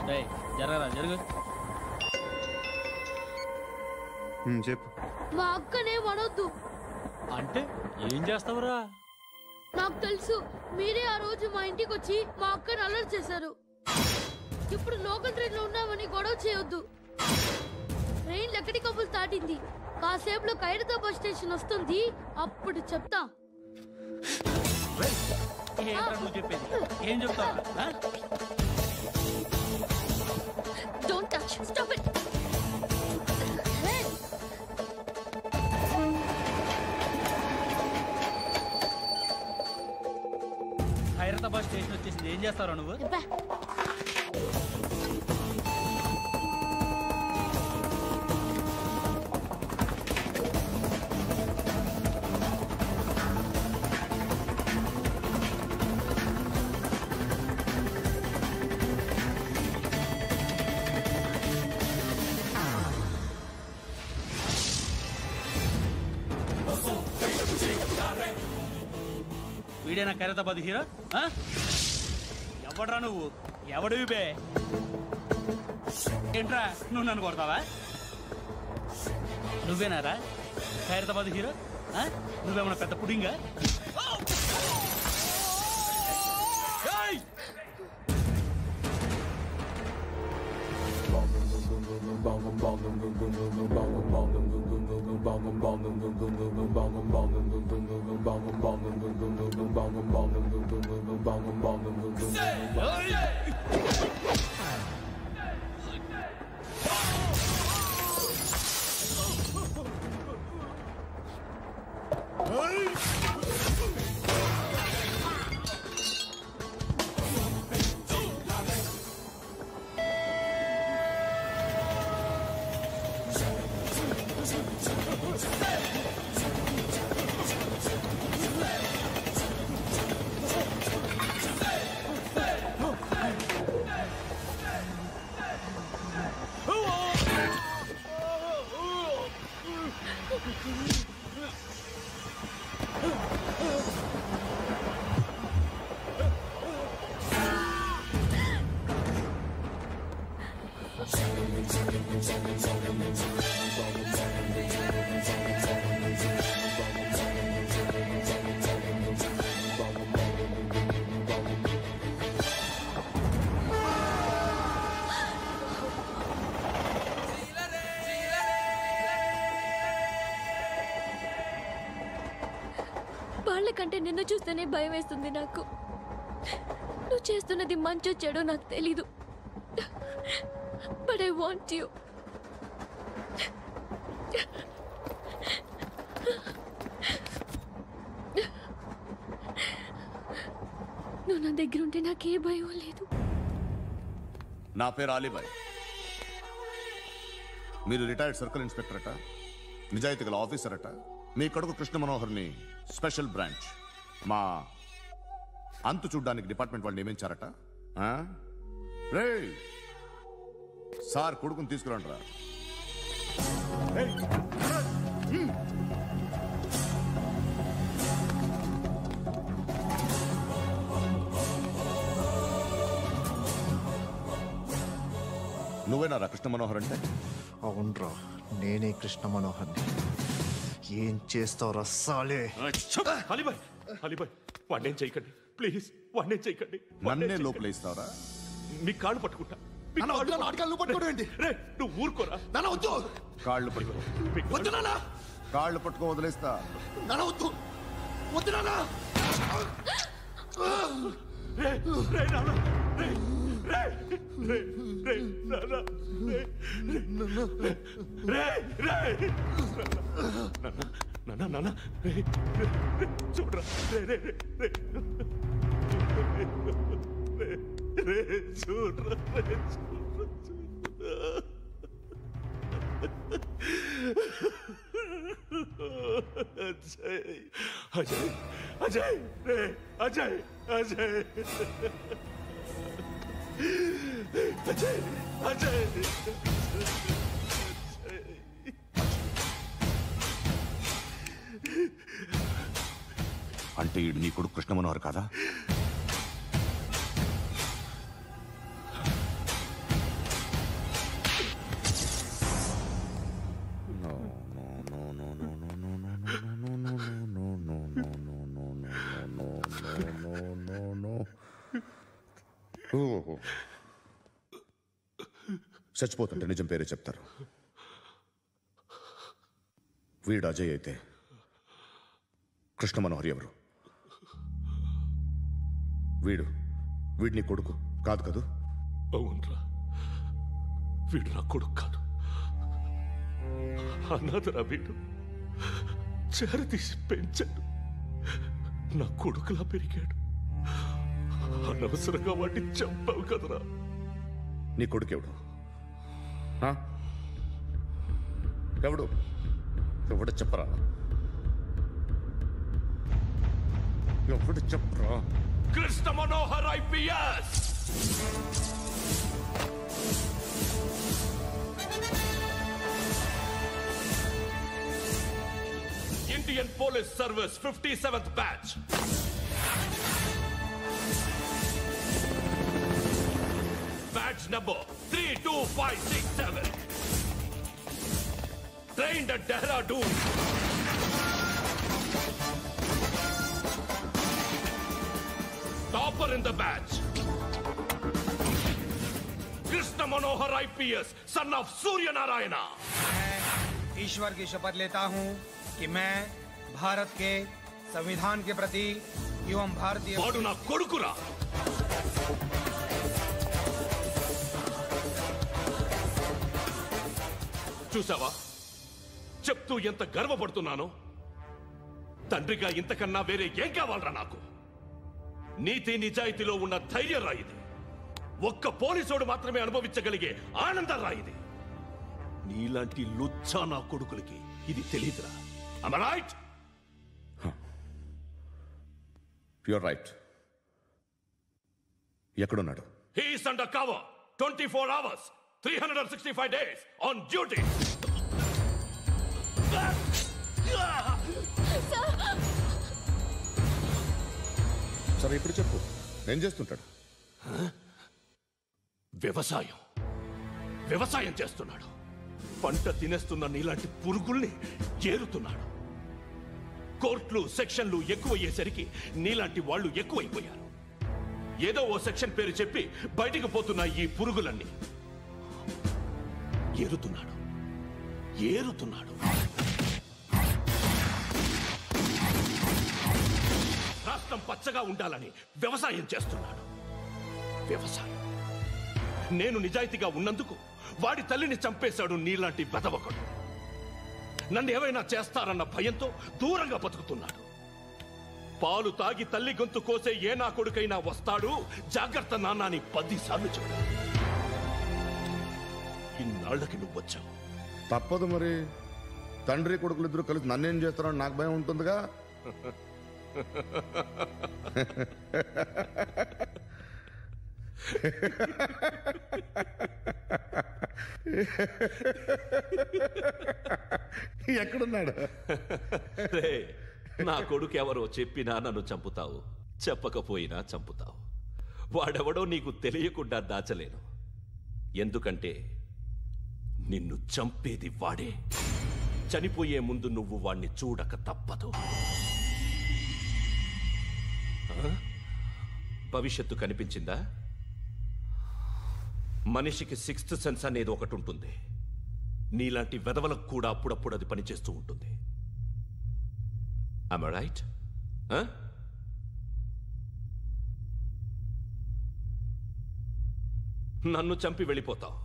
జరగరా జరుగు. చెప్పు. మా అక్కనే వడొద్దు అంటే ఏం చేస్తావురా? నాకు తెలుసు, మీరే ఆ రోజు మా ఇంటికి వచ్చి మా అక్కని అలర్ట్ చేశారు. ఇప్పుడు లోకల్ ట్రైన్ లో ఉన్నామని గొడవ చేయొద్దు. ట్రైన్ లక్కడి కప్పులు దాటింది, కాసేపులో ఖైరతాబాద్ స్టేషన్ వస్తుంది, అప్పుడు చెప్తా. నువ్వు చెప్పేది ఏం చెప్తావు? Don't touch, stop it. Khairatabad station వచ్చేసింది, ఏం చేస్తావు నువ్వు? వీడేనా ఖైరతాబాద్ హీరో? ఎవడ్రా నువ్వు? ఎవడివి బే? ఏంట్రా నువ్వు నన్ను కొడతావా? నువ్వేనారా ఖైరతాబాద్ హీరో? నువ్వేమన్నా పెద్ద పుడింగా? వాళ్ళకంటే నిన్ను చూస్తేనే భయం వేస్తుంది నాకు. నువ్వు చేస్తున్నది మంచో చెడో నాకు తెలీదు, బట్ ఐ వాంట్ యు. నువ్వు నా దగ్గర ఉంటే నాకే భయం లేదు. నా పేరు అలీబాయ్. మీరు రిటైర్డ్ సర్కిల్ ఇన్స్పెక్టర్ అట, నిజాయితీ గల ఆఫీసర్ అట. మీ కొడుకు కృష్ణ మనోహర్ని స్పెషల్ బ్రాంచ్ మా అంతు చూడ్డానికి డిపార్ట్మెంట్ వాళ్ళు నియమించారట. రే సార్ కొడుకుని తీసుకురండి రా. నువ్వేనారా కృష్ణ మనోహర్ అంటే? అవునరా, నేనే కృష్ణ మనోహర్ని. ఏం చేస్తావు రస్సాలే? అలీబాయ్, అలీబాయ్ వాడినేం చేయకండి ప్లీజ్, వాడినేం చేయకండి. నన్నే లోపలేస్తావరా? మీ కాళ్ళు పట్టుకుంటా. నువ్వు ఊరుకోరా. కాళ్ళు పట్టుకో. కాళ్ళు పట్టుకో వదిలేస్తా. చూడరా చూడరా అజయ్ అజయ్ అజయ్ అజయ్ అజయ్ అజయ్ అజయ్ అంటే ఈడు నీ కొడుకు కృష్ణ మనోహర్ కాదా? నో చచ్చిపోతుంటే నిజం పేరే చెప్తారు. వీడు అజయ్ అయితే కృష్ణ మనోహర్ ఎవరు? వీడిని కొడుకు కాదు కదూ? అవునరా, వీడు నా కొడుకు కాదు, అనాథరా. వీడు చేరతీసి పెంచాడు, నా కొడుకులా పెరిగాడు. అనవసరంగా వాడిని చంపావు కదరా. నీ కొడుకెవడు? ఎవడు ఎవడు చెప్పరా? ఎవడు చెప్పరా? Krishna Manohar IPS. Indian Police Service 57th batch. Badge number 32567. Trained at Dehradun. Topper in the batch. Krishna Manohar IPS, son of Surya Narayana. मैं ईश्वर की शपथ लेता हूँ कि मैं भारत के संविधान के प्रति एवं भारतीय వాడు నా కొడుకురా. చూసావా చెప్తూ ఎంత గర్వపడుతున్నానో? తండ్రిగా ఇంతకన్నా వేరే ఏం కావాలరా నాకు? నీతి నిజాయితీలో ఉన్న ధైర్యం రా ఇది. ఒక్క పోలీసోడు మాత్రమే అనుభవించగలిగే ఆనందం రా ఇది. నీలాంటి లుచ్చా నా కొడుకులకి ఇది తెలీదురా. Am I right? You're right. ఎక్కడున్నాడు? He is under cover 24 hours 365 days on duty. సరే ఇప్పుడు చెప్పు, ఏం చేస్తుంటాడు? వ్యవసాయం చేస్తున్నాడు. పంట తినేస్తున్న నీలాంటి పురుగుల్ని ఏరుతున్నాడు. కోర్టులు సెక్షన్లు ఎక్కువయ్యేసరికి నీలాంటి వాళ్ళు ఎక్కువైపోయారు. ఏదో ఓ సెక్షన్ పేరు చెప్పి బయటికి పోతున్న ఈ పురుగులన్నీ ఏరుతున్నాడు. రాష్ట్రం పచ్చగా ఉండాలని వ్యవసాయం చేస్తున్నాడు. నేను నిజాయితీగా ఉన్నందుకు వాడి తల్లిని చంపేశాడు నీలాంటి బెదవకుడు. నన్ను ఏమైనా చేస్తారన్న భయంతో దూరంగా బతుకుతున్నాడు. పాలు తాగి తల్లి గొంతు కోసే ఏ నా కొడుకైనా వస్తాడు, జాగ్రత్త నాన్న అని 10 సార్లు చెప్పాడు. ఇన్నాళ్ళకి నువ్వు వచ్చావు. తప్పదు మరి. తండ్రి కొడుకులు ఇద్దరు కలిసి నన్నేం చేస్తారని నాకు భయం ఉంటుందిగా. ఎక్కడున్నాడు? నా కొడుకు ఎవరో చెప్పినా నన్ను చంపుతావు, చెప్పకపోయినా చంపుతావు. వాడెవడో నీకు తెలియకుండా దాచలేను. ఎందుకంటే నిన్ను చంపేది వాడే. చనిపోయే ముందు నువ్వు వాణ్ణి చూడక తప్పదు. భవిష్యత్తు కనిపించిందా? మనిషికి 6th సెన్స్ అనేది ఒకటి ఉంటుంది. నీలాంటి వెధవలకు కూడా అప్పుడప్పుడు అది పనిచేస్తూ ఉంటుంది. Am I right? నన్ను చంపి వెళ్ళిపోతావు,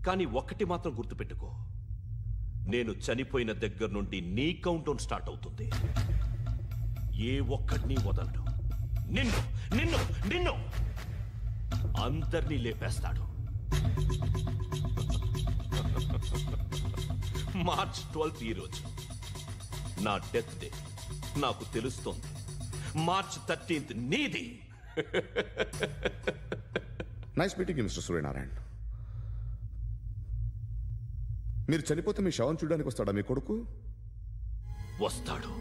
కానీ ఒక్కటి మాత్రం గుర్తుపెట్టుకో, నేను చనిపోయిన దగ్గర నుండి నీ కౌంటౌన్ స్టార్ట్ అవుతుంది. ఏ ఒక్కడిని వదలడు. నిన్ను అందరినీ లేపేస్తాడు. మార్చ్ 12 ఈ రోజు నా డెత్ డే. నాకు తెలుస్తోంది. మార్చ్ 13 నీది. Nice meeting mister Suryanarayana. మీరు చనిపోతే మీ శవం చూడడానికి వస్తాడా మీ కొడుకు? వస్తాడు.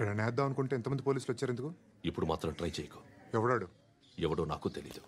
ఇక్కడ నేద్దాం అనుకుంటే ఎంతమంది పోలీసులు వచ్చారు ఎందుకు? ఇప్పుడు మాత్రం ట్రై చేయకు. ఎవడాడు? ఎవడో నాకు తెలీదు.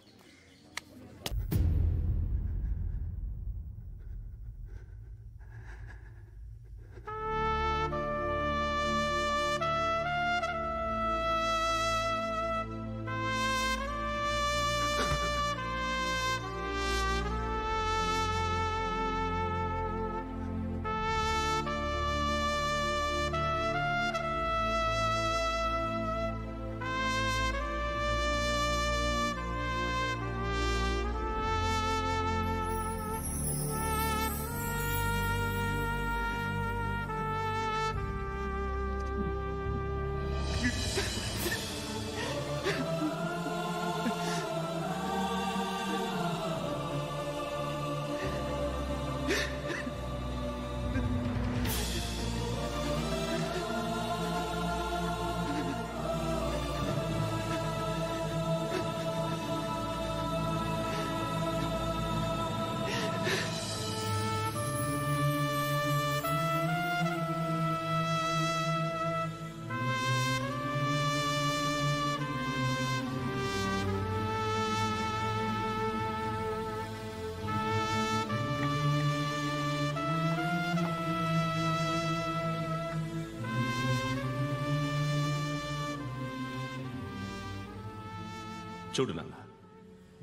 చూడు నాన్న,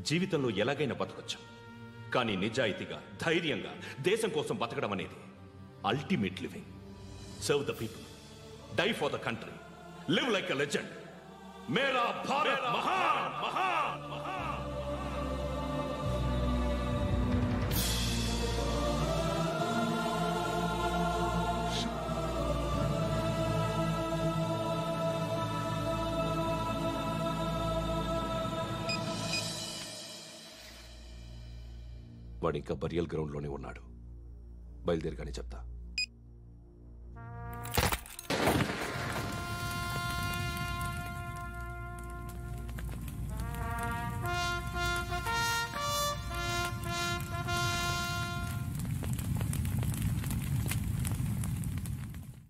జీవితంలో ఎలాగైనా బతకొచ్చు, కానీ నిజాయితీగా ధైర్యంగా దేశం కోసం బతకడం అనేది ultimate living. Serve the people, die for the country, live like a legend. మేరా భారత్ మహాన్ మహాన్ మహాన్. వాడు ఇంకా బరియల్ గ్రౌండ్లోనే ఉన్నాడు. బయలుదేరగానే చెప్తా.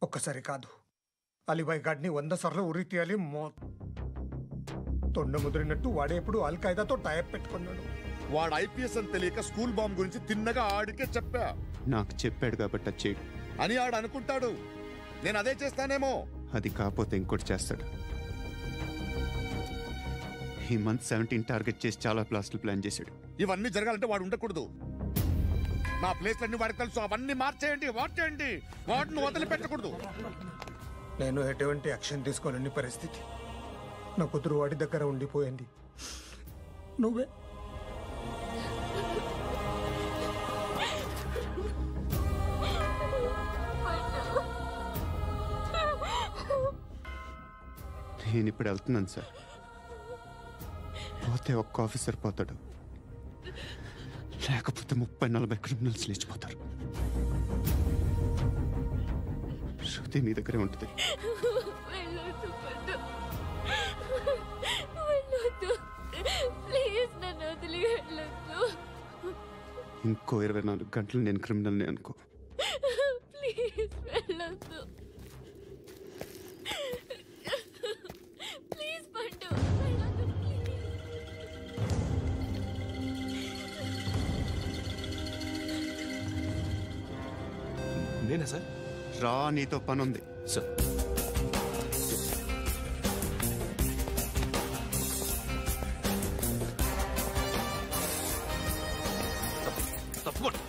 ఒక్కసారి కాదు, అలీబాయ్ గాడిని 100 సార్లు ఉరి తీయాలి. తొండ ముదిరినట్టు వాడేప్పుడు అల్ ఖైదాతో టైప్ పెట్టుకున్నాడు. వాడు ఐపీఎస్ అని తెలియక స్కూల్ బాంబ్ గురించి తిన్నగా ఆడికే చెప్పా. నాకు చెప్పాడు కాబట్టి చేయడు అని ఆడు అనుకుంటాడు. నేను అదే చేస్తానేమో. అది కాకపోతే ఇంకోటి చేస్తాడు. ఈ మంత్ 17 టార్గెట్ చేసి చాలా ప్లాస్టులు ప్లాన్ చేశాడు. ఇవన్నీ జరగాలంటే వాడు ఉండకూడదు. నా ప్లేస్లన్నీ వాడికి తెలుసు. అవన్నీ మార్చేయండి, వాటేయండి. వాటిని వదిలిపెట్టకూడదు. నేను ఎటువంటి యాక్షన్ తీసుకోలేని పరిస్థితి. నా కూతురు వాడి దగ్గర ఉండిపోయింది. నువ్వే నేను ఇప్పుడు వెళ్తున్నాను సార్. పోతే ఒక్క ఆఫీసర్ పోతాడు, లేకపోతే 30-40 క్రిమినల్స్ లేచిపోతారు. శృతి నీ దగ్గరే ఉంటుంది. ఇంకో 24 గంటలు నేను క్రిమినల్ని అనుకో. నేనా సార్? రా, నీతో పని ఉంది సార్. తప్పకుండా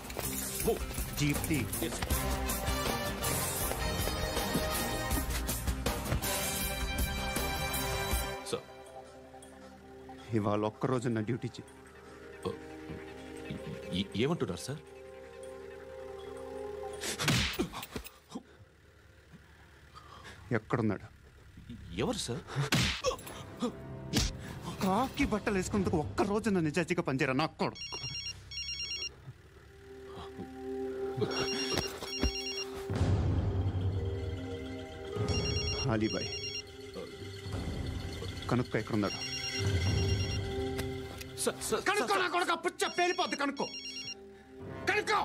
జీప్ తీ. సార్, ఇవాళ ఒక్కరోజు నా డ్యూటీ చేయి. ఏమంటున్నారు సార్? ఎక్కడున్నాడు? ఎవరు సార్? కాకి బట్టలు వేసుకున్నందుకు ఒక్కరోజు నా నిజాయితీగా పనిచేయరా నాకు కూడా. అలీబాయ్ కనుక్కో, ఎక్కడున్నాడు? కనుక్కో నా కొడుకు. పుచ్చ పేలిపోద్ది. కనుక్కో, కనుక్కో.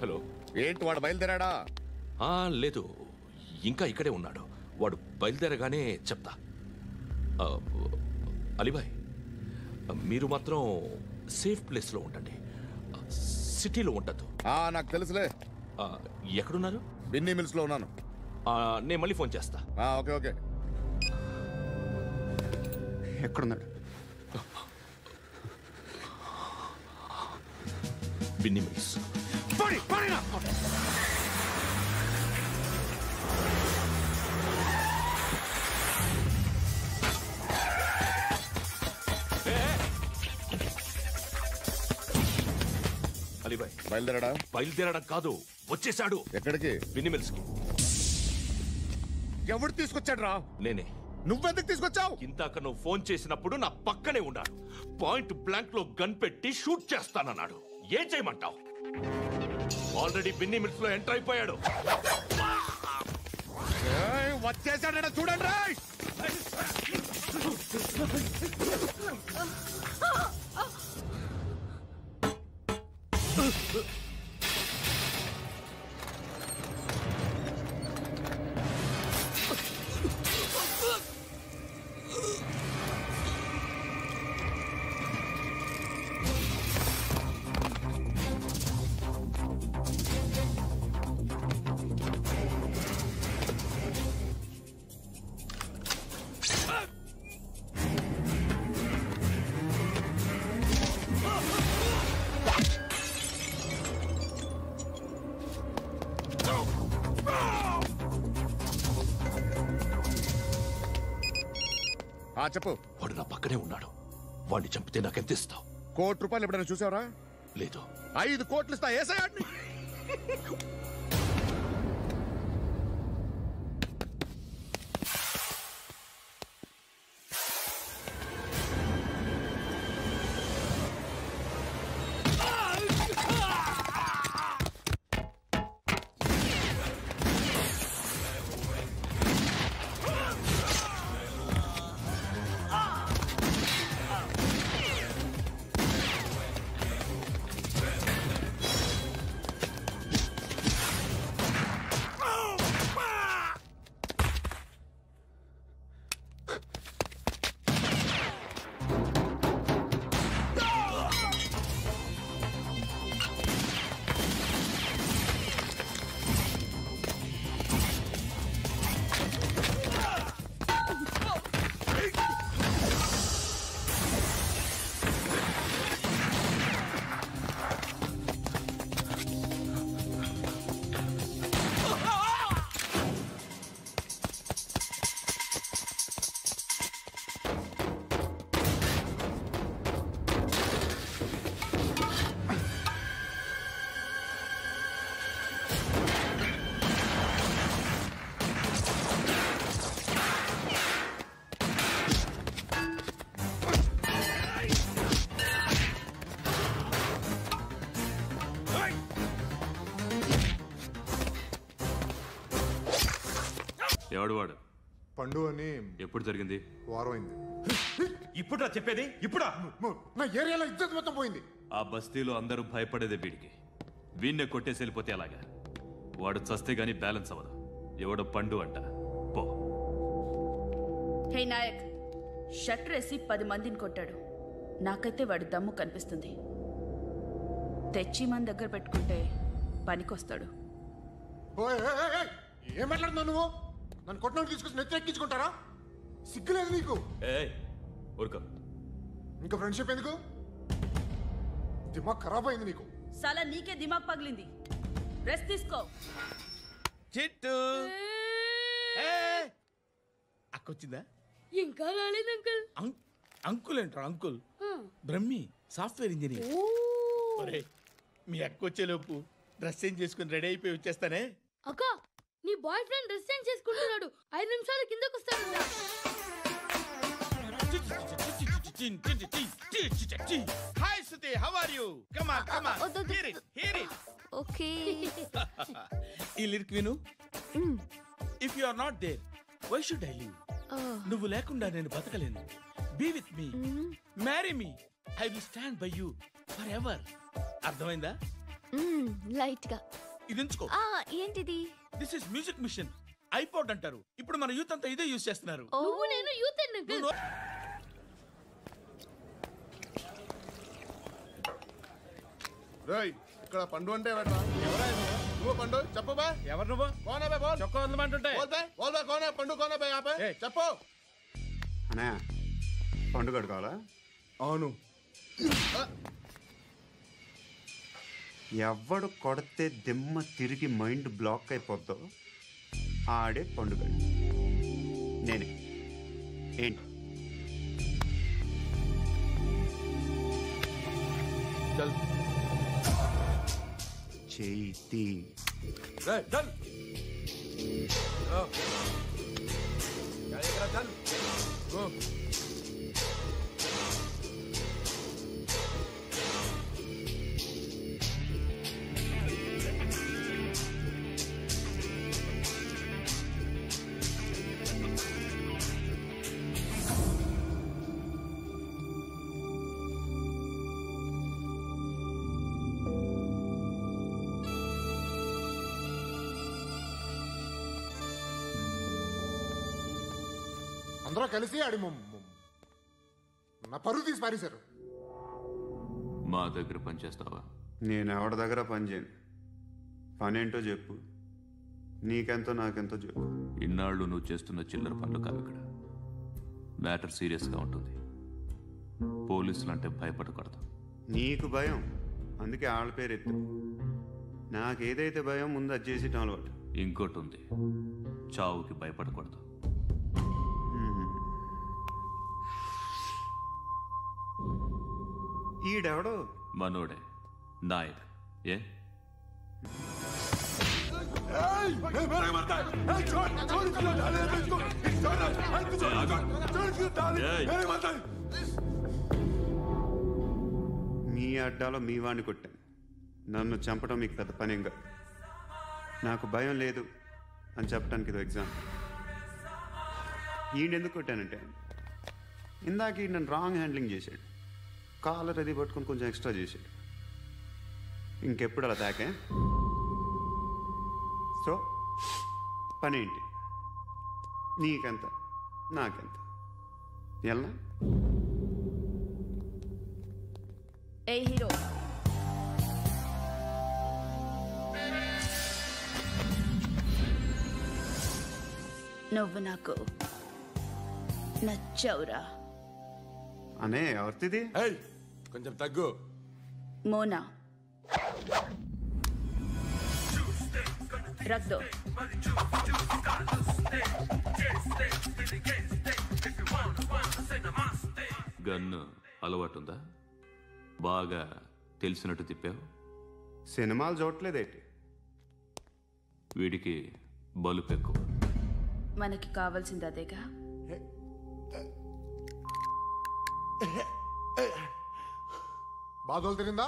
హలో, ఏంటి వాడు బయలుదేరాడా? లేదు, ఇంకా ఇక్కడే ఉన్నాడు. వాడు బయలుదేరగానే చెప్తా. అలీబాయ్, మీరు మాత్రం సేఫ్ ప్లేస్లో ఉండండి, సిటీలో ఉండద్దు. నాకు తెలుసులే. ఎక్కడున్నారు? బిన్నీ మిల్స్లో ఉన్నాను. నేను మళ్ళీ ఫోన్ చేస్తా. Okay okay. ఎక్కడున్నాడు? బిన్నీ మిల్స్. అలీబాయ్, బయలుదేరడం కాదు, వచ్చేశాడు. ఎక్కడికి? బిన్నీ మిల్స్ కి. ఎవడు తీసుకొచ్చాడు రా? నేనే. నువ్వెందుకు తీసుకొచ్చావు? ఇందాక నువ్వు ఫోన్ చేసినప్పుడు నా పక్కనే ఉన్నాడు. పాయింట్ బ్లాంక్ లో గన్ పెట్టి షూట్ చేస్తానన్నాడు. ఏం చేయమంటావు? ఆల్రెడీ బిన్నీ మిల్స్ లో ఎంటర్ అయిపోయాడు. వచ్చేసాడ చూడండి. చెప్పు. వాడు నా పక్కనే ఉన్నాడు. వాడిని చంపితే నాకెంత ఇస్తావు? ₹1,00,00,000 ఎప్పుడైనా చూసావరా? లేదు. 5 కోట్లు ఇస్తా. ఏసయాడిని. ఎవడు వాడు? పండు అని. ఎప్పుడు జరిగింది? వారం అయింది. ఇప్పుడు చెప్పేది? ఇప్పుడా? నా ఏరియాలో ఇజ్జత్ మొత్తం పోయింది. ఆ బస్తీలో అందరూ భయపడేదే వీడికి. వీణ్ణే కొట్టేసి వెళ్ళిపోతే అలాగా. వాడు చస్తే గానీ బ్యాలెన్స్ అవ్వదు. ఎవడో పండు అంట. పో. హే నాయక్, షట్టర్ వేసి 10 మందిని కొట్టాడు. నాకైతే వాడి దమ్ము కనిపిస్తుంది. తెచ్చి మన దగ్గర పెట్టుకుంటే పనికొస్తాడు. ఏం మాట్లాడుతున్నావు నువ్వు? నన్ను కొట్టడానికి తీసుకొచ్చి నెత్తి ఎక్కించుకుంటారా? సిగ్గులేదు నీకు? ఊరుకో. ఇంకా ఫ్రెండ్షిప్ ఎందుకు? దిమాగ్ ఖరాబ్ అయింది నీకు. సాలా నీకే దిమాగ్ పగిలింది. రెస్ట్ తీసుకో. చిట్టు అక్కొచ్చిందా? ఇంకా రాలేదు అంకుల్. అంకుల్ ఏంట్రా? Uncle Brahmi, software engineer. మీ అక్కొచ్చేలోపు డ్రెస్ చేంజ్ చేసుకుని రెడీ అయిపోయి వచ్చేస్తానే. అక్క, నీ బాయ్ ఫ్రెండ్ డ్రెస్ చేంజ్ చేసుకుంటున్నాడు. 5 నిమిషాలు కిందకు వస్తాడు. Hi Suti, how are you? Come on come on, hear it. Okay. ఈ లిరిక్ విను. If you are not there, why should I live? నువ్వు లేకుండా నేను బతకలేను. Be with me, marry me, I will stand by you forever. అర్థమైందా? Light గా. ఇది ఉంచుకో. ఏంటిది? This is music machine, iPod అంటారు. ఇప్పుడు మన యూత్ అంతా ఇదే యూజ్ చేస్తున్నారు. నువ్వు నేను యూత్ అంకుల్. రేయ్ ఇక్కడ పండు అంటే నువ్వు పండు చెప్పు బా. ఎవరు నువ్వు? కోనే బే బోల్. చొక్కా వదలమంటుంటే బోల్ బే కోనే పండు కోనే బే ఆపే చెప్పు. అనే పండుగ కావాలా? అవును. ఎవడు కొడితే దిమ్మ తిరిగి మైండ్ బ్లాక్ అయిపోద్దో ఆడే పండుగ. నేనే. ఏంటి? చేతి అందరూ కలిసి ఆడి నా పరువు తీసి పారేశారు. మా దగ్గర పని చేస్తావా? నేను ఎవరి దగ్గర పని చేయను. పనేంటో చెప్పు. నీకెంతో నాకెంతో చెప్పు. ఇన్నాళ్ళు నువ్వు చేస్తున్న చిల్లర పనులు కావు ఇక్కడ. మ్యాటర్ సీరియస్గా ఉంటుంది. పోలీసులు అంటే భయపడకూడదు. నీకు భయం, అందుకే ఆళ్ళ పేరు ఎత్తు. నాకేదైతే భయం ముందు అది చేసేటం అలవాటు. ఇంకోటి ఉంది, చావుకి భయపడకూడదు. ఈడెవడో మనోడే నాయక్. ఏ మీ అడ్డాలో మీ వాడిని కొట్టాను. నన్ను చంపడం మీకు పెద్ద పనేం కాదు. నాకు భయం లేదు అని చెప్పడానికి ఇది ఎగ్జాంపుల్. ఈయనెందుకు కొట్టానంటే ఇందాక ఈ నన్ను రాంగ్ హ్యాండ్లింగ్ చేశాడు. కాలర్ అది పట్టుకొని కొంచెం ఎక్స్ట్రా చేశాడు. ఇంకెప్పుడు అలా తాకే. సో పనేంటి? నీకెంత నాకెంత ఎలా? ఏ హీరో, నువ్వు నాకు నచ్చావురా. అనే ఎవరిది? కొంచెం తగ్గు. మోనా రక్తో గన్ను అలవాటుందా? బాగా తెలిసినట్టు తిప్పావు. సినిమాలు చూడట్లేదేంటి? వీడికి బలుపు ఎక్కువ. మనకి కావాల్సింది అదేగా. బాధలు తిరిందా?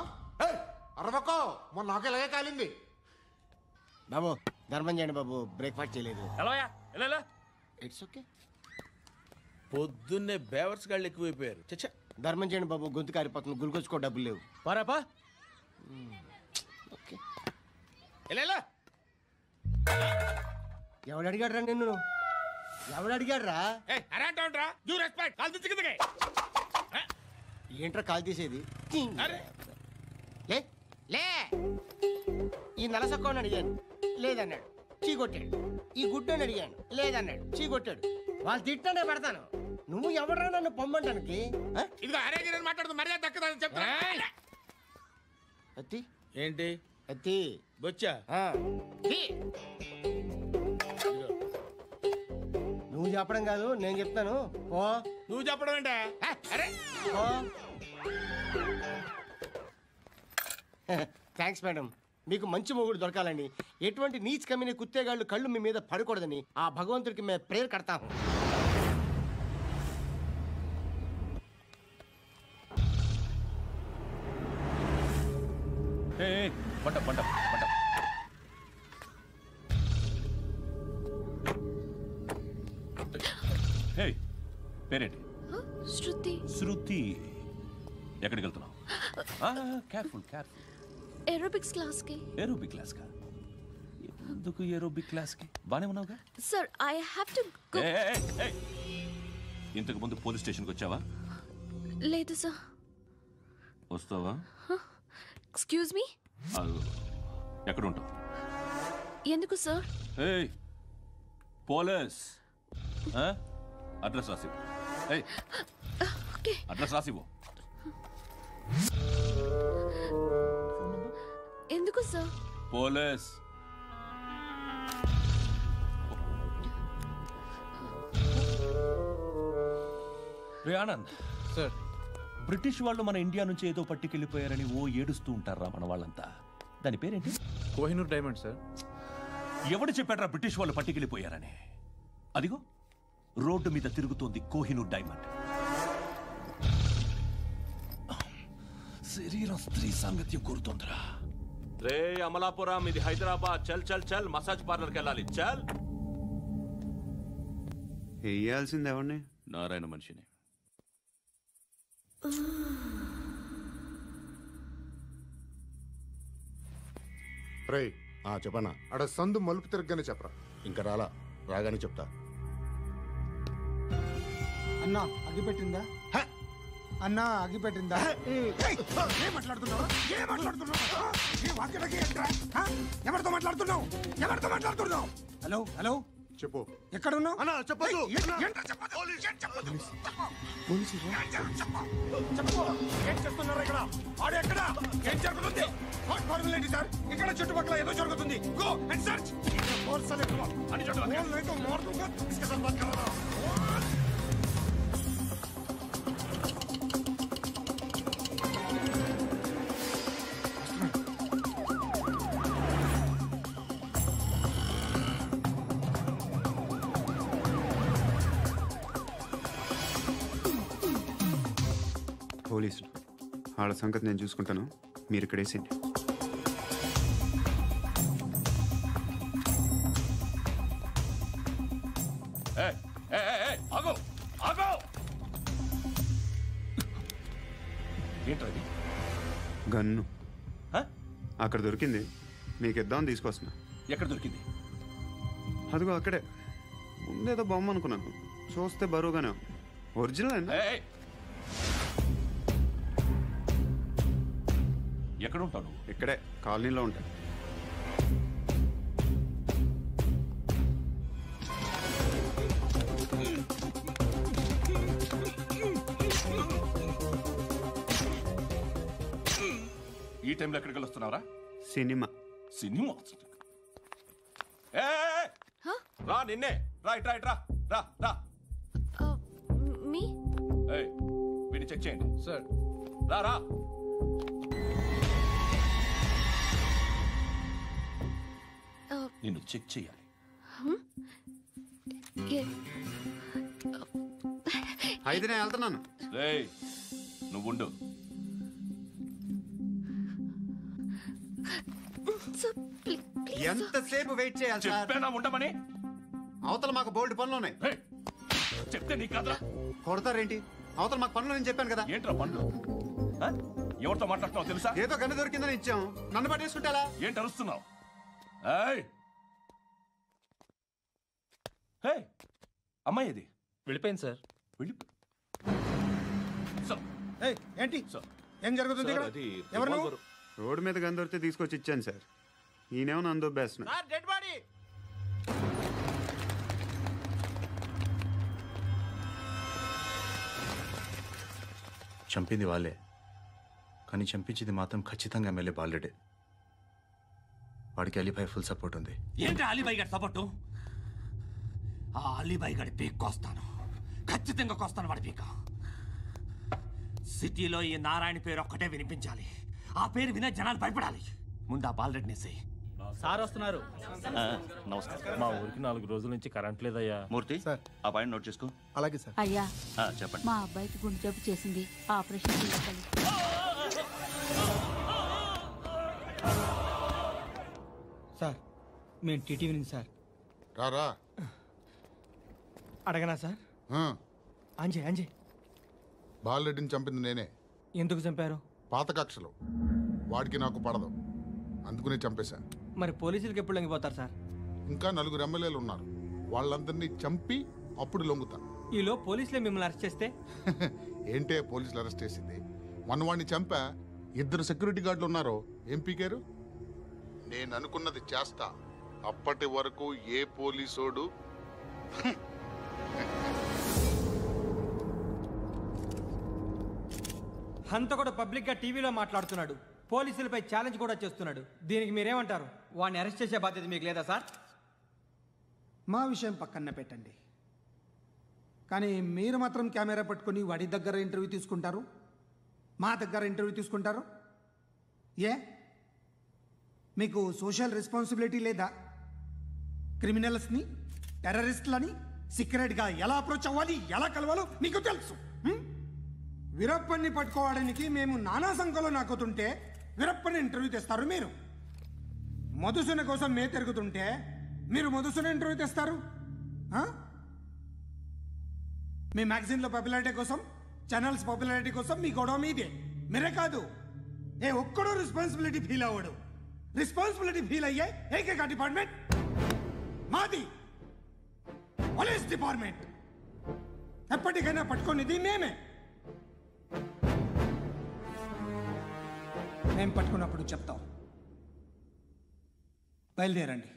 అరవకో, మొన్న నాకు ఇలాగే కాలింది. బాబు ధర్మం చేయండి బాబు, బ్రేక్ఫాస్ట్ చేయలేదు. It's okay. పొద్దున్నే బేవర్స్ గాళ్ళు ఎక్కువైపోయారు. చచ్చా, ధర్మం చేయండి బాబు, గొంతు కారిపోతుంది, గురికొచ్చుకో డబ్బులు లేవు. పారాపా. ఓకే. ఎవడు అడిగాడు రా నిన్ను? ఎవడు అడిగాడు రా? ఏంట్రా కాల్ తీసేది? లే, ఈ నలసక్కని అడిగాను, లేదన్నాడు, చీ కొట్టాడు. ఈ గుడ్డని అడిగాను, లేదన్నాడు, చీ కొట్టాడు. వాళ్ళు తిట్టానే పెడతాను. నువ్వు ఎవడరా నన్ను పొమ్మంటానికి? అత్తి ఏంటి? అత్తి బొచ్చా? నువ్వు చెప్పడం కాదు, నేను చెప్తాను. ఓ నువ్వు చెప్పడం ఏంటా? అరే థ్యాంక్స్ మేడం. మీకు మంచి మొగుడు దొరకాలని, ఎటువంటి నీచ్ కమ్మిన కుత్తేగాళ్ళు కళ్ళు మీ మీద పడకూడదని ఆ భగవంతుడికి మేము ప్రేయర్ కడతాము. పేరేంటి? శృతి. శృతి. ఎక్కడికి వెళ్తున్నావు? Careful careful. ఏరోబిక్స్ క్లాస్ కి. ఏరోబిక్ క్లాస్ కా? ఎందుకు ఏరోబిక్ క్లాస్కి బానే ఉన్నావుగా? Sir I have to go. ఇంతకు ముందు పోలీస్ స్టేషన్కి వచ్చావా? లేదు సార్. వస్తావా? Excuse me. ఎక్కడ ఉంటావు? ఎందుకు సార్? పోలీస్ అడ్రస్ రాసివ్వు. అడ్రస్ రాసివ్వు. ఎందుకు సార్? పోలీస్. రే ఆనంద్ సార్, బ్రిటిష్ వాళ్ళు మన ఇండియా నుంచి ఏదో పట్టుకెళ్ళిపోయారని ఏడుస్తూ ఉంటారా మన వాళ్ళంతా? దాని పేరేంటి? Kohinoor diamond sir. ఎవడు చెప్పాడ్రా బ్రిటిష్ వాళ్ళు పట్టుకెళ్ళిపోయారని? అదిగో రోడ్డు మీద తిరుగుతోంది కోహినూర్ డైమండ్. శరీరం స్త్రీ సాంగత్యం కోరుతోందిరా. రే అమలాపురం, ఇది హైదరాబాద్. చల్ చల్ చల్, మసాజ్ పార్లర్కి వెళ్ళాలి. చల్. వేయాల్సింది ఎవరిని? నారాయణ మనిషిని. రే చెప్పనా? అడ సందు మలుపు తిరగగానే చెప్పరా. ఇంకా రాగానే చెప్తా. అన్నా అగ్గిపెట్టిందా? అన్నా అగ్గిపెట్టిందా? ఏం మాట్లాడుతున్నావు? ఎవరితో మాట్లాడుతున్నావు? హలో హలో, చెప్పు. ఎక్కడ ఉన్నావు? అన్నా చెప్పదు. ఏం చేస్తున్నారు ఇక్కడ? ఆడు ఎక్కడ? ఏం జరుగుతుంది? సార్ ఇక్కడ చుట్టుపక్కల ఏదో జరుగుతుంది. Go and search. పోలీసులు వాళ్ళ సంగతి నేను చూసుకుంటాను, మీరు ఇక్కడ వేసేయండి. ఏంటది? గన్ను అక్కడ దొరికింది, మీకు ఇద్దామని తీసుకొస్తున్నా. ఎక్కడ దొరికింది? అదిగో అక్కడే. ముందేదో బొమ్మ అనుకున్నాను, చూస్తే బరువుగానే ఒరిజినల్. ఎక్కడ ఉంటాను? ఇక్కడే కాలనీలో ఉంటా. ఈ టైంలో ఎక్కడికి వస్తున్నావురా? సినిమా. సినిమా? రా, నిన్నే. రైట్ రైట్, రా రా రా. మీ వీడిని చెక్ చేయండి సార్. రా రా. నిన్ను చెక్ చేయాలి. అయితే నేను వెళ్తున్నాను. రేయ్ నువ్వుండు. ఎంతసేపు వెయిట్ చేయాలి? చెప్పేనా ఉండమని? అవతల మాకు బోల్డ్ పనులు ఉన్నాయి. చెప్తే నీకు కదా కొడతారేంటి? అవతల మాకు పనులు నేను చెప్పాను కదా. ఏంట్రా పనులు? ఎవరితో మాట్లాడుతున్నావు తెలుసా? ఏదో గన్ను దొరికిందని ఇచ్చాం, నన్ను పట్టేసుకుంటా. ఏంటి అరుస్తున్నావు? అమ్మాయి ఇది వెళ్ళిపోయింది సార్. ఏంటి ఏం జరుగుతుంది? ఎవరు? రోడ్డు మీద గన్ను దొరికితే తీసుకొచ్చి ఇచ్చాను సార్. ఈయనేమో నన్ను దొబ్బేస్తున్నా. Dead body. చంపింది వాళ్ళే, కానీ చంపించింది మాత్రం ఖచ్చితంగా ఎమ్మెల్యే బాలుడే. వాడికి అలీబాయ్ ఫుల్ సపోర్ట్ ఉంది. ఏంటి అలీబాయ్ గారి సపోర్టు? ఆ అలీబాయ్ గారి పీక్ కోస్తాను, ఖచ్చితంగా కోస్తాను వాడి పీక. సిటీలో ఈ నారాయణ పేరు ఒక్కటే వినిపించాలి. ఆ పేరు వినే జనాలు భయపడాలి. ముందు ఆ బాలరెడ్డి నేసి. సార్ వస్తున్నారు. నమస్కారం. మా ఊరికి 4 రోజుల నుంచి కరెంట్ లేదయ్యా. మూర్తి సార్, ఆ పాయింట్ నోట్ చేసుకో. అలాగే సార్. అయ్యా చెప్పండి. మా అబ్బాయికి గుండె జబ్బు చేసింది, ఆపరేషన్ చేయాలి. సార్ మేము టీటీవీ నుంచి సార్. రారా. అడగనా సార్? అంజయ్ బాలరెడ్డిని చంపింది నేనే. ఎందుకు చంపారు? పాత కక్షలు. వాడికి నాకు పడదు, అందుకునే చంపేశా. మరి పోలీసులకి ఎప్పుడు లొంగిపోతారు సార్? ఇంకా 4 ఎమ్మెల్యేలు ఉన్నారు, వాళ్ళందరినీ చంపి అప్పుడు లొంగుతా. ఈలో పోలీసులే మిమ్మల్ని అరెస్ట్ చేస్తే? ఏంటే పోలీసులు అరెస్ట్ చేసింది? వాడిని చంపా, 2 సెక్యూరిటీ గార్డులు ఉన్నారు, ఏం పీకారు? నేను అనుకున్నది చేస్తా, అప్పటి వరకు ఏ పోలీసోడు హంతకుడు పబ్లిక్గా టీవీలో మాట్లాడుతున్నాడు, పోలీసులపై ఛాలెంజ్ కూడా చేస్తున్నాడు. దీనికి మీరేమంటారు? వాడిని అరెస్ట్ చేసే బాధ్యత మీకు లేదా సార్? మా విషయం పక్కన పెట్టండి, కానీ మీరు మాత్రం కెమెరా పట్టుకొని వాడి దగ్గర ఇంటర్వ్యూ తీసుకుంటారు, మా దగ్గర ఇంటర్వ్యూ తీసుకుంటారు. ఏ మీకు సోషల్ రెస్పాన్సిబిలిటీ లేదా? క్రిమినల్స్ని, టెర్రరిస్టులని సీక్రెట్గా ఎలా అప్రోచ్ అవ్వాలి, ఎలా కలవాలో మీకు తెలుసు. వీరప్పన్ని పట్టుకోవడానికి మేము నానా సంఖ్యలో నాకుతుంటే వీరప్పని ఇంటర్వ్యూ తెస్తారు మీరు. మధుసూన కోసం మే తిరుగుతుంటే మీరు మధుసూన ఇంటర్వ్యూ తెస్తారు. మీ మ్యాగజైన్లో పాపులారిటీ కోసం, ఛానల్స్ పాపులారిటీ కోసం మీ గొడవ మీదే. మీరే కాదు, ఏ ఒక్కడో రెస్పాన్సిబిలిటీ ఫీల్ అవ్వడు. రెస్పాన్సిబిలిటీ ఫీల్ అయ్యే ఏకైక డిపార్ట్మెంట్ మాది, పోలీస్ డిపార్ట్మెంట్. ఎప్పటికైనా పట్టుకునేది మేమే. మేము పట్టుకున్నప్పుడు చెప్తాం. బయలుదేరండి.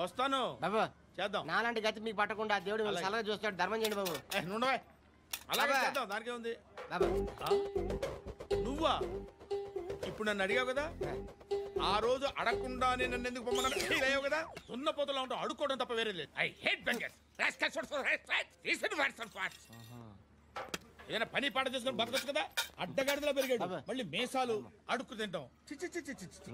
వస్తాను బాబు, చేద్దాం. నాలాంటి గతి మీకు పట్టకుండా దేవుడు మిమ్మల్ని సలహా చూస్తాడు. ధర్మం చేయండి బాబు. నుండవే, అలాగే బాబా. చేద్దాం, దానికే ఉంది. బాబు, నువ్వా? ఇప్పుడు నన్ను అడిగావు కదా, ఆ రోజు అడగకుండానే నన్ను ఎందుకు పొమ్మన్నా ఫీల్ అయ్యావు కదా. సున్న పోతలో ఉంటావు, అడుక్కోవడం తప్ప వేరే లేదు. I hate bangers. ఏదైనా పని పాట చేసుకుని బతకొచ్చు కదా. అడ్డగాడిదలా పెరిగాడు, మళ్ళీ మేసాలు అడుక్కు తింటాం. చిచ్చి చిచ్చి చిచ్చి.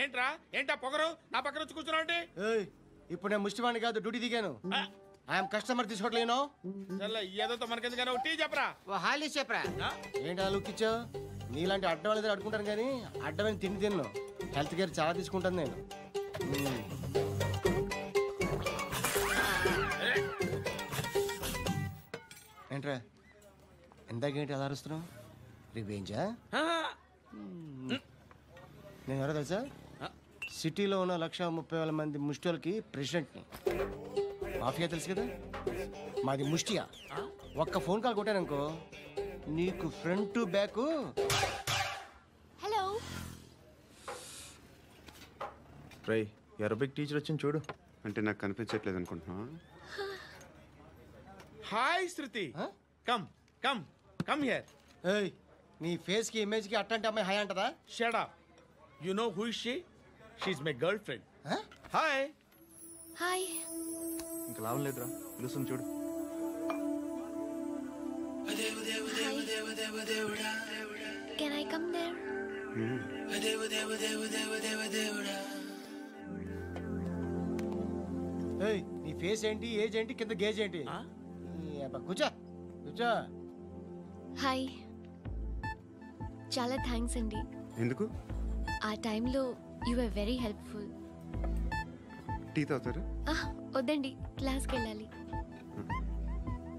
ఏంట్రా, ఏంటా పొగరు నా పక్కన వచ్చి కూర్చున్నావు అంటే? ఇప్పుడు నేను ముష్టివాణి కాదు, డ్యూటీ దిగాను. ఐఎమ్ కస్టమర్ తీసుకోవట్లేను. ఏదో మనకెందుకైనా టీ చెప్పరా, హాలీస్ చెప్పరా. ఏంటి లుక్ ఇచ్చావు? నీలాంటి అడ్డం వాళ్ళ దగ్గర అడుకుంటాను, కానీ అడ్డమైన తిండి తిన్ను. హెల్త్ కేర్ చాలా తీసుకుంటాను నేను. ఏంట్రా ఎందాకేంటి అలా అరుస్తున్నావు? రివేంజా? నేను ఎవరో తెలుసా? సిటీలో ఉన్న 130,000 మంది ముష్టిలకి ప్రెసిడెంట్ని. మాఫియా తెలుసు కదా, మాది ముష్టియా. ఒక్క ఫోన్ కాల్ కొట్టాననుకో, నీకు front to back. Hello Rai, Arabic teacher వచ్చింది చూడు. అంటే నాకు కనిపించట్లేదు అనుకుంటున్నా. Hi Shruti, come come come here. ఏయ్, నీ ఫేస్ కి ఇమేజ్ కి అట్టంటే అమ్మాయి హాయ్ అంటదా? Shut up. You know who is she? She is my girlfriend. Hi hi. ఇంకా లాభం లేదురా, పిలుస్తుంది చూడు. Can I come there? ఏయ్, నీ ఫేస్ ఏంటి, ఏజ్ ఏంటి, కింద గేజ్ ఏంటి? కూర్చో కూర్చో. హాయ్. చాలా థ్యాంక్స్ అండి. ఎందుకు? ఆ టైంలో you are very helpful. Tea తాగుతారా? వద్దండి, క్లాస్కి వెళ్ళాలి.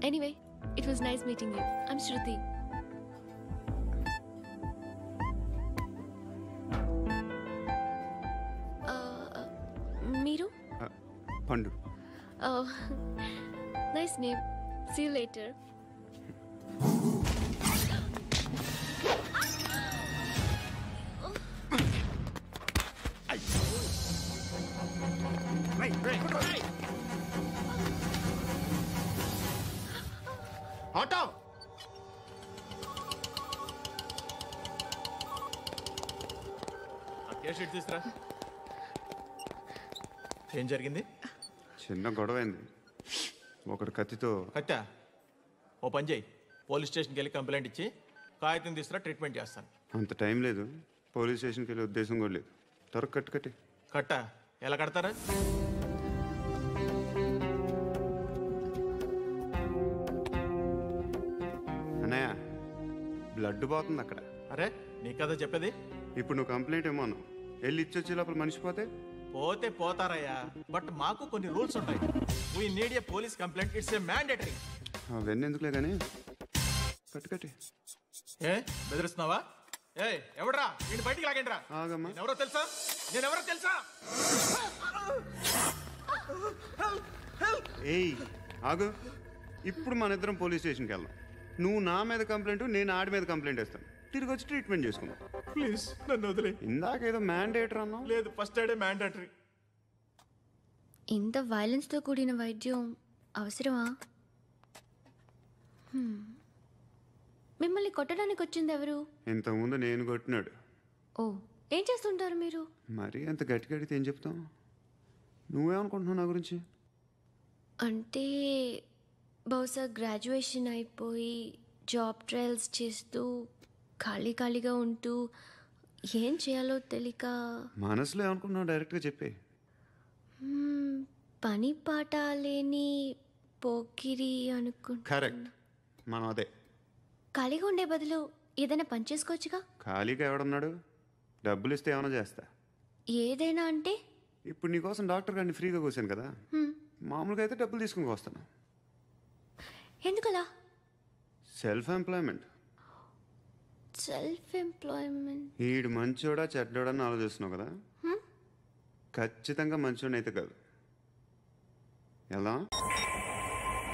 Anyway, it was nice meeting you. I'm Shruti. మీరు? Pandu. Nice name. See you later. Auto seat తీసురా. ఏం జరిగింది? చిన్న గొడవ అయింది. ఒకడు కత్తితో. కట్టా? ఓ పని చేయి, పోలీస్ స్టేషన్కి వెళ్ళి కంప్లైంట్ ఇచ్చి కాగితం తీసుకురా, ట్రీట్మెంట్ చేస్తాను. అంత టైం లేదు, పోలీస్ స్టేషన్కి వెళ్ళే ఉద్దేశం కూడా లేదు. త్వరగా కట్టి. కట్టా? ఎలా కడతారా? అన్నయ్య, బ్లడ్ పోతుంది అక్కడ. అరే, నీ కదా చెప్పేది. ఇప్పుడు నువ్వు కంప్లైంట్ ఏమో అన్నావు, వెళ్ళి ఇచ్చొచ్చే లోపల మనిషి పోతే పోతే పోతారయ్యా, బట్ మాకు కొన్ని రూల్స్ ఉంటాయి. We need a police complaint, it's a mandatory. అవన్నీ ఎందుకులే కానీ కట్టి ఏ బెదిరిస్తున్నావా? ఏ ఎవడ్రా నేను బయటికి లాగండి రా. ఆగమ్మా. ఎవరో తెలుసా? నేనెవరో తెలుసా? ఏయ్ ఆగు. ఇప్పుడు మన ఇద్దరం పోలీస్ స్టేషన్కి వెళ్దాం. నువ్వు నా మీద కంప్లైంట్, నేను ఆడి మీద కంప్లైంట్ వేస్తాను. తిరిగి వచ్చి ట్రీట్మెంట్ చేసుకుందాం. ప్లీజ్ నన్ను వదిలే. ఇందాకేదో మ్యాండేటర్ అన్నావు. లేదు, ఫస్ట్ ఎయిడే మ్యాండేటరీ. ఇంత వైలెన్స్తో కూడిన వైద్యం అవసరమా? మిమ్మల్ని కొట్టడానికి వచ్చింది ఎవరు? ఇంతకుముందు నేను కొట్టినాడు. ఓ, ఏం చేస్తుంటారు మీరు? మరీ అంత గట్టిగా అడిగితే ఏం చెప్తాం? నువ్వేమనుకుంటున్నావు నా గురించి? అంటే బహుశా గ్రాడ్యుయేషన్ అయిపోయి జాబ్ ట్రయల్స్ చేస్తూ ఖాళీగా ఉంటూ ఏం చేయాలో తెలియక. మనసులో ఏమనుకుంటున్నావు డైరెక్ట్గా చెప్పే. పని పాట లేని పోకిరి కరెక్ట్, మనం అదే. ఖాళీగా ఉండే బదులు ఏదైనా పని చేసుకోవచ్చుగా. ఖాళీగా ఎవడన్నాడు? డబ్బులు ఇస్తే ఏమైనా చేస్తా. ఏదైనా అంటే? ఇప్పుడు నీకోసం డాక్టర్ గారిని ఫ్రీగా కూర్చాను కదా, మామూలుగా అయితే డబ్బులు తీసుకుని వస్తాను. ఎందుకలా? Self employment. ఈడు మంచోడా చెడ్డోడా అని ఆలోచిస్తున్నావు కదా, ఖచ్చితంగా మంచోడని అయితే కాదు. ఎలా?